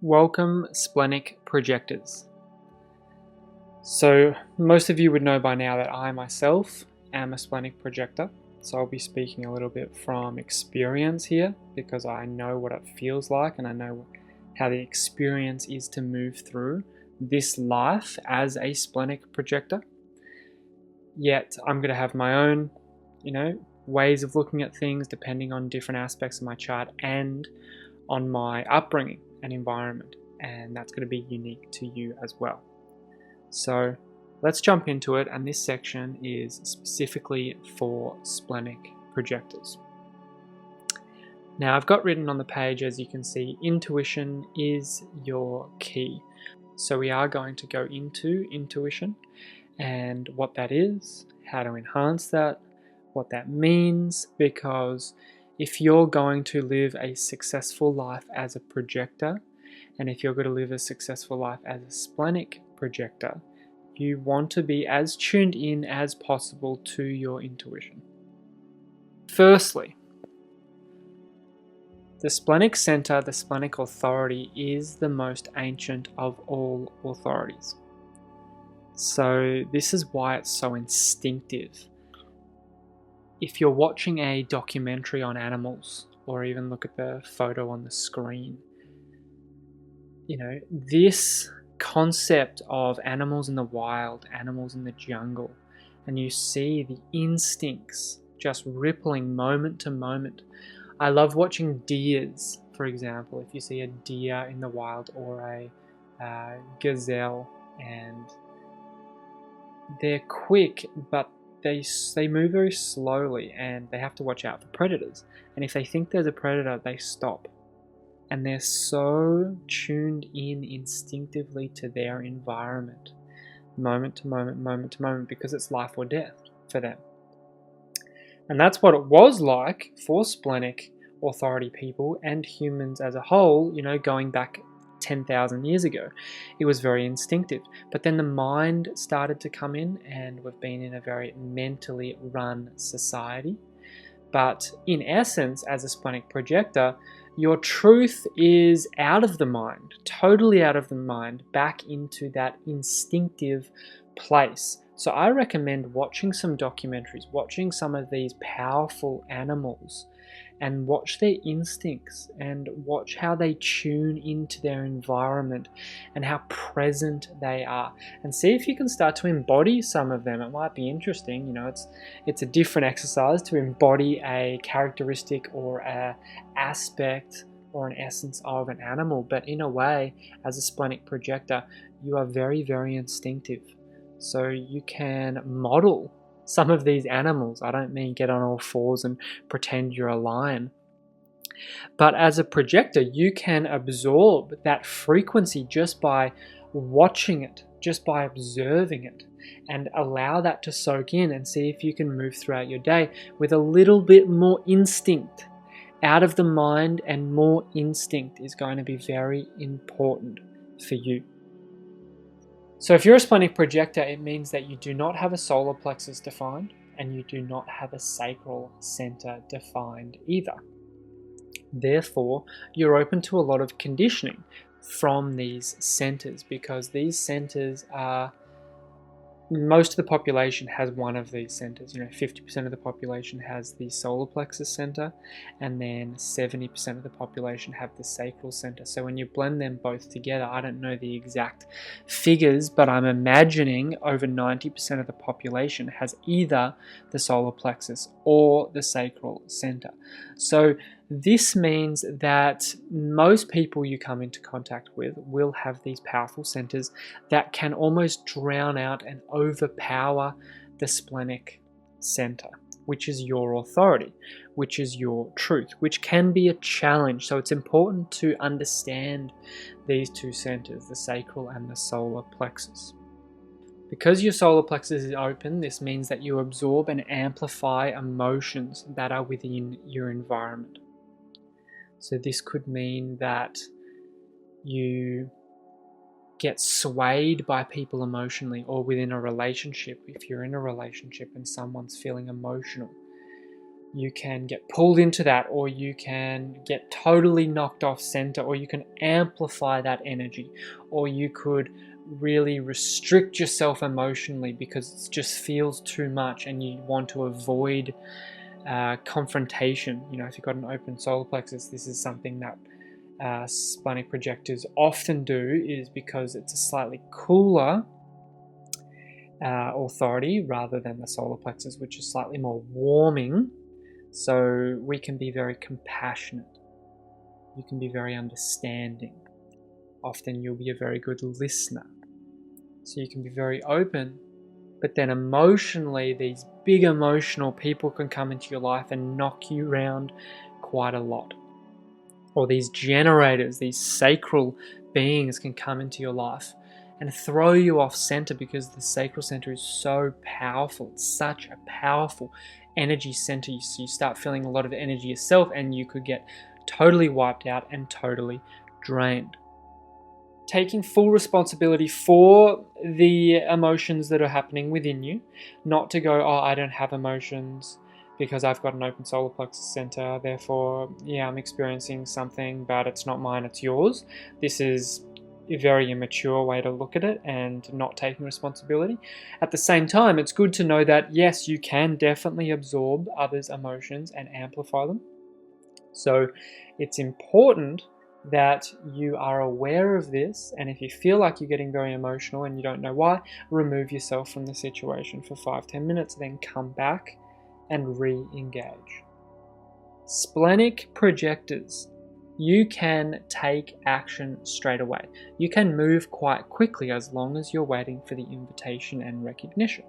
Welcome, Splenic Projectors. So, most of you would know by now that I myself am a Splenic Projector. So, I'll be speaking a little bit from experience here because I know what it feels like and I know how the experience is to move through this life as a Splenic Projector. Yet, I'm going to have my own, ways of looking at things depending on different aspects of my chart and on my upbringing and environment, and that's going to be unique to you as well. So let's jump into it, and this section is specifically for Splenic Projectors. Now I've got written on the page, as you can see, intuition is your key. So we are going to go into intuition and what that is, how to enhance that, what that means, because if you're going to live a successful life as a projector, and if you're going to live a successful life as a Splenic Projector, you want to be as tuned in as possible to your intuition. Firstly, the Splenic Center, the Splenic Authority, is the most ancient of all authorities. So this is why it's so instinctive. If you're watching a documentary on animals, or even look at the photo on the screen, this concept of animals in the wild, animals in the jungle, and you see the instincts just rippling moment to moment. I love watching deers, for example. If you see a deer in the wild or a gazelle, and they're quick, but they move very slowly and they have to watch out for predators. And if they think there's a predator, they stop. And they're so tuned in instinctively to their environment, moment to moment, because it's life or death for them. And that's what it was like for Splenic Authority people and humans as a whole, going back 10,000 years ago. It was very instinctive. But then the mind started to come in, and we've been in a very mentally run society. But in essence, as a Splenic Projector, your truth is out of the mind, totally out of the mind, back into that instinctive place. So I recommend watching some documentaries, watching some of these powerful animals, and watch their instincts and watch how they tune into their environment and how present they are, and see if you can start to embody some of them. It might be interesting. It's a different exercise to embody a characteristic or a aspect or an essence of an animal, but in a way, as a Splenic Projector, you are very, very instinctive. So you can model some of these animals. I don't mean get on all fours and pretend you're a lion. But as a projector, you can absorb that frequency just by watching it, just by observing it, and allow that to soak in and see if you can move throughout your day with a little bit more instinct. Out of the mind and more instinct is going to be very important for you. So if you're a Splenic Projector, it means that you do not have a solar plexus defined and you do not have a sacral center defined either. Therefore, you're open to a lot of conditioning from these centers, because these centers are, most of the population has one of these centers. 50% of the population has the solar plexus center, and then 70% of the population have the sacral center. So when you blend them both together, I don't know the exact figures, but I'm imagining over 90% of the population has either the solar plexus or the sacral center. So this means that most people you come into contact with will have these powerful centers that can almost drown out and overpower the Splenic center, which is your authority, which is your truth, which can be a challenge. So it's important to understand these two centers, the sacral and the solar plexus. Because your solar plexus is open, this means that you absorb and amplify emotions that are within your environment. So this could mean that you get swayed by people emotionally, or within a relationship. If you're in a relationship and someone's feeling emotional, you can get pulled into that, or you can get totally knocked off center, or you can amplify that energy, or you could really restrict yourself emotionally because it just feels too much and you want to avoid confrontation. If you've got an open solar plexus, this is something that splenic projectors often do, is because it's a slightly cooler authority rather than the solar plexus, which is slightly more warming. So we can be very compassionate. You can be very understanding. Often you'll be a very good listener. So you can be very open, but then emotionally, these big emotional people can come into your life and knock you around quite a lot. Or these generators, these sacral beings can come into your life and throw you off center, because the sacral center is so powerful. It's such a powerful energy center. So you start feeling a lot of energy yourself, and you could get totally wiped out and totally drained. Taking full responsibility for the emotions that are happening within you, not to go, I don't have emotions because I've got an open solar plexus center, therefore, I'm experiencing something, but it's not mine, it's yours. This is a very immature way to look at it and not taking responsibility. At the same time, it's good to know that, yes, you can definitely absorb others' emotions and amplify them. So it's important that you are aware of this, and if you feel like you're getting very emotional and you don't know why, remove yourself from the situation for 5-10 minutes, then come back and re-engage. Splenic projectors, you can take action straight away. You can move quite quickly as long as you're waiting for the invitation and recognition.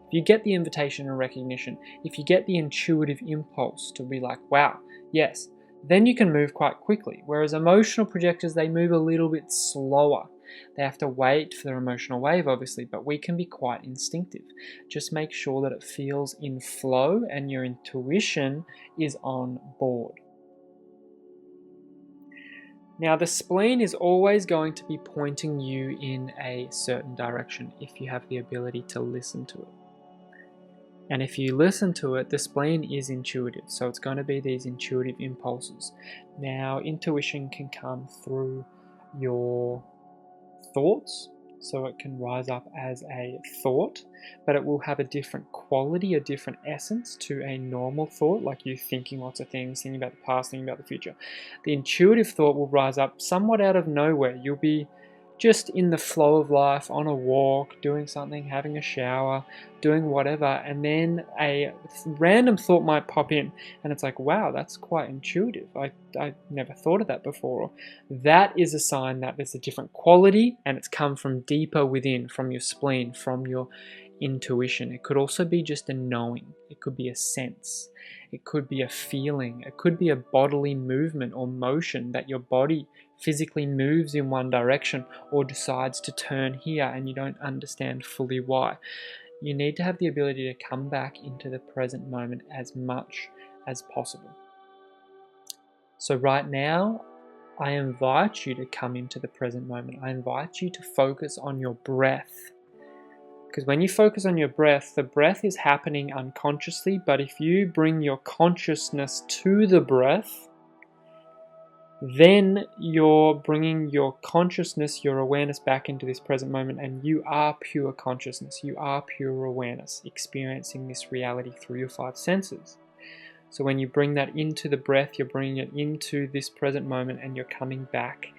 If you get the invitation and recognition, if you get the intuitive impulse to be like, wow, yes, then you can move quite quickly. Whereas emotional projectors, they move a little bit slower. They have to wait for their emotional wave, obviously, but we can be quite instinctive. Just make sure that it feels in flow and your intuition is on board. Now, the spleen is always going to be pointing you in a certain direction if you have the ability to listen to it. And if you listen to it, the spleen is intuitive, so it's going to be these intuitive impulses. Now, intuition can come through your thoughts, so it can rise up as a thought, but it will have a different quality, a different essence to a normal thought, like you thinking lots of things, thinking about the past, thinking about the future. The intuitive thought will rise up somewhat out of nowhere. You'll be just in the flow of life, on a walk, doing something, having a shower, doing whatever, and then a random thought might pop in, and it's like, wow, that's quite intuitive. I never thought of that before. That is a sign that there's a different quality, and it's come from deeper within, from your spleen, from your intuition. It could also be just a knowing. It could be a sense. It could be a feeling. It could be a bodily movement or motion that your body physically moves in one direction or decides to turn here and you don't understand fully why. You need to have the ability to come back into the present moment as much as possible. So right now, I invite you to come into the present moment. I invite you to focus on your breath. Because when you focus on your breath, the breath is happening unconsciously, but if you bring your consciousness to the breath, then you're bringing your consciousness, your awareness back into this present moment, and you are pure consciousness. You are pure awareness, experiencing this reality through your 5 senses. So when you bring that into the breath, you're bringing it into this present moment, and you're coming back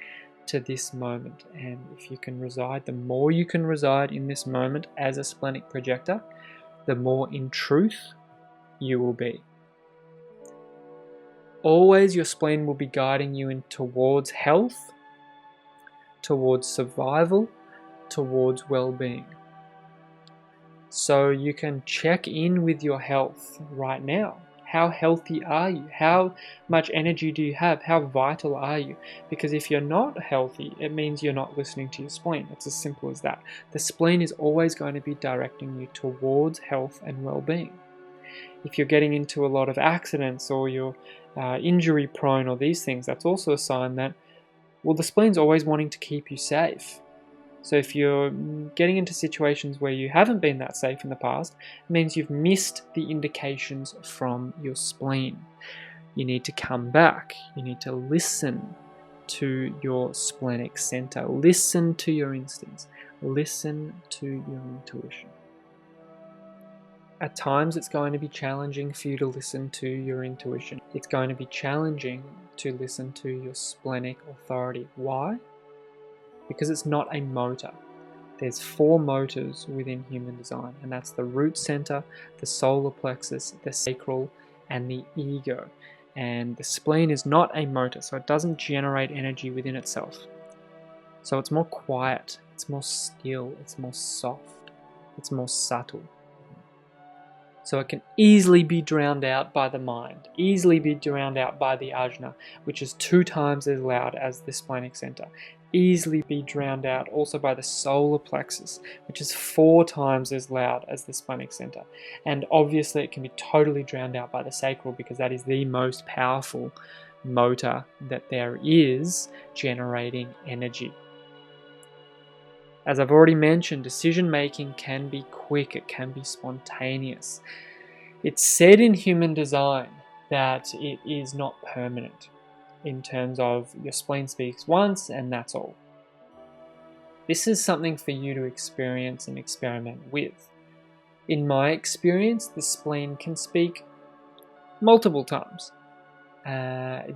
to this moment. And if you can reside, the more you can reside in this moment as a splenic projector, the more in truth you will be. Always your spleen will be guiding you towards health, towards survival, towards well-being. So you can check in with your health right now. How healthy are you? How much energy do you have? How vital are you? Because if you're not healthy, it means you're not listening to your spleen. It's as simple as that. The spleen is always going to be directing you towards health and well-being. If you're getting into a lot of accidents or you're injury prone or these things, that's also a sign that, well, the spleen's always wanting to keep you safe. So if you're getting into situations where you haven't been that safe in the past, it means you've missed the indications from your spleen. You need to come back. You need to listen to your splenic center. Listen to your instincts. Listen to your intuition. At times it's going to be challenging for you to listen to your intuition. It's going to be challenging to listen to your splenic authority. Why? Because it's not a motor. There's 4 motors within human design, and that's the root center, the solar plexus, the sacral, and the ego. And the spleen is not a motor, so it doesn't generate energy within itself. So it's more quiet, it's more still, it's more soft, it's more subtle. So it can easily be drowned out by the mind, easily be drowned out by the ajna, which is 2 times as loud as the splenic center. Easily be drowned out also by the solar plexus, which is 4 times as loud as the splenic center. And obviously it can be totally drowned out by the sacral, because that is the most powerful motor that there is generating energy. As I've already mentioned, decision making can be quick, it can be spontaneous. It's said in human design that it is not permanent, in terms of your spleen speaks once and that's all. This is something for you to experience and experiment with. In my experience, the spleen can speak multiple times.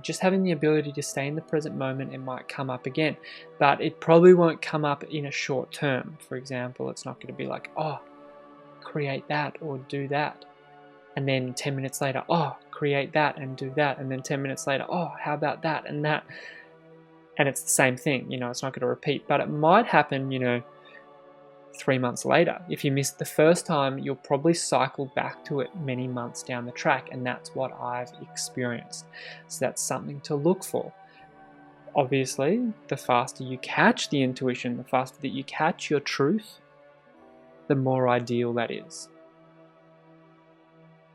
Just having the ability to stay in the present moment, it might come up again, but it probably won't come up in a short term. For example, it's not going to be like, oh, create that or do that. And then 10 minutes later, oh, create that and do that. And then 10 minutes later, oh, how about that and that? And it's the same thing, it's not going to repeat. But it might happen, 3 months later. If you missed the first time, you'll probably cycle back to it many months down the track. And that's what I've experienced. So that's something to look for. Obviously, the faster you catch the intuition, the faster that you catch your truth, the more ideal that is.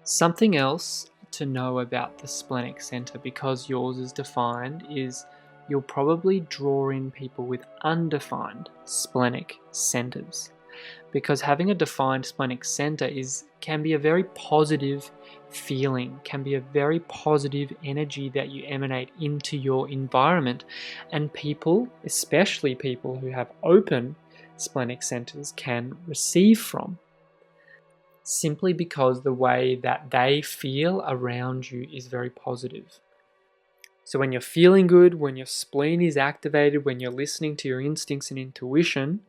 Something else to know about the splenic center, because yours is defined, is you'll probably draw in people with undefined splenic centers. Because having a defined splenic center can be a very positive feeling, can be a very positive energy that you emanate into your environment. And people, especially people who have open splenic centers, can receive from, simply because the way that they feel around you is very positive. So when you're feeling good, when your spleen is activated, when you're listening to your instincts and intuition,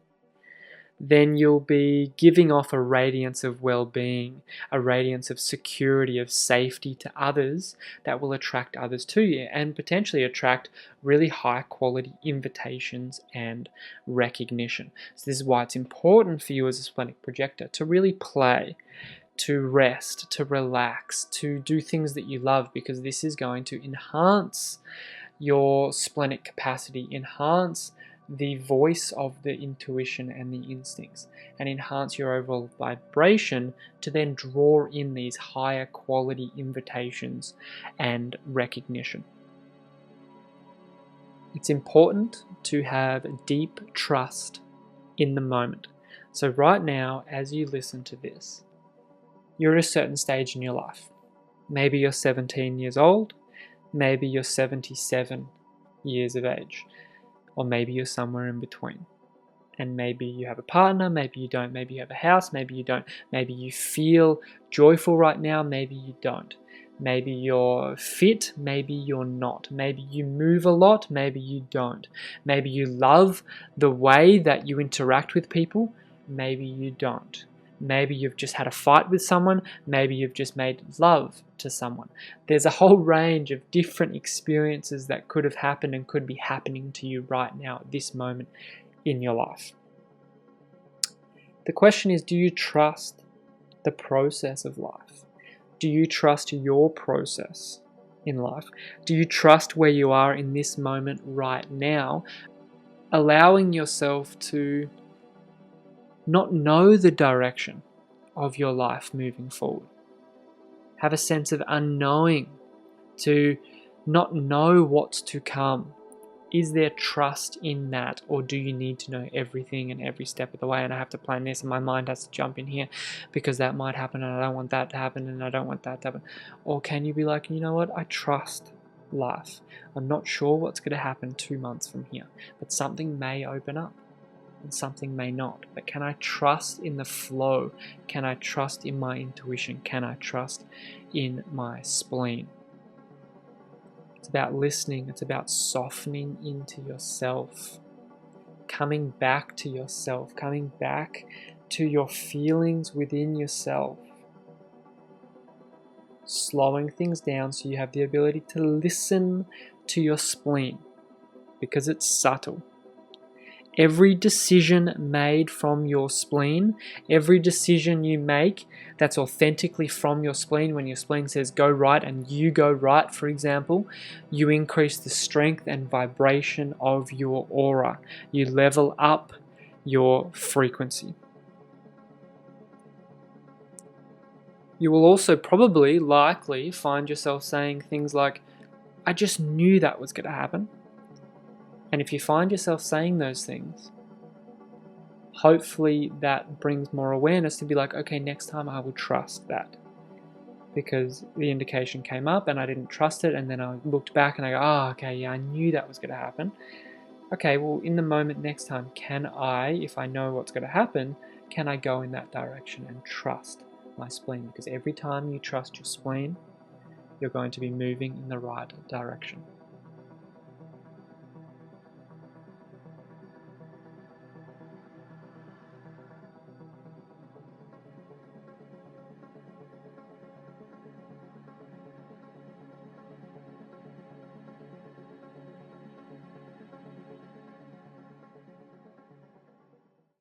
then you'll be giving off a radiance of well-being, a radiance of security, of safety to others that will attract others to you and potentially attract really high-quality invitations and recognition. So this is why it's important for you as a splenic projector to really play, to rest, to relax, to do things that you love, because this is going to enhance your splenic capacity, enhance the voice of the intuition and the instincts, and enhance your overall vibration to then draw in these higher quality invitations and recognition. It's important to have deep trust in the moment. So right now, as you listen to this, you're at a certain stage in your life. Maybe you're 17 years old, maybe you're 77 years of age, or maybe you're somewhere in between. And maybe you have a partner, maybe you don't, maybe you have a house, maybe you don't, maybe you feel joyful right now, maybe you don't. Maybe you're fit, maybe you're not. Maybe you move a lot, maybe you don't. Maybe you love the way that you interact with people, maybe you don't. Maybe you've just had a fight with someone, maybe you've just made love to someone. There's a whole range of different experiences that could have happened and could be happening to you right now at this moment in your life. The question is, do you trust the process of life? Do you trust your process in life? Do you trust where you are in this moment right now, allowing yourself to not know the direction of your life moving forward? Have a sense of unknowing, to not know what's to come Is there trust in that, or do you need to know everything and every step of the way, and I have to plan this and my mind has to jump in here because that might happen and I don't want that to happen and I don't want that to happen? Or can you be like, you know what, I trust life. I'm not sure what's going to happen 2 months from here, but something may open up and something may not. But can I trust in the flow? Can I trust in my intuition? Can I trust in my spleen? It's about listening. It's about softening into yourself, coming back to yourself, coming back to your feelings within yourself, slowing things down so you have the ability to listen to your spleen because it's subtle. Every decision made from your spleen, every decision you make that's authentically from your spleen, when your spleen says go right and you go right, for example, you increase the strength and vibration of your aura. You level up your frequency. You will also probably, likely, find yourself saying things like, I just knew that was going to happen. And if you find yourself saying those things, hopefully that brings more awareness to be like, okay, next time I will trust that. Because the indication came up and I didn't trust it, and then I looked back and I go, oh, okay, yeah, I knew that was going to happen. Okay, well, in the moment next time, can I, if I know what's going to happen, can I go in that direction and trust my spleen? Because every time you trust your spleen, you're going to be moving in the right direction.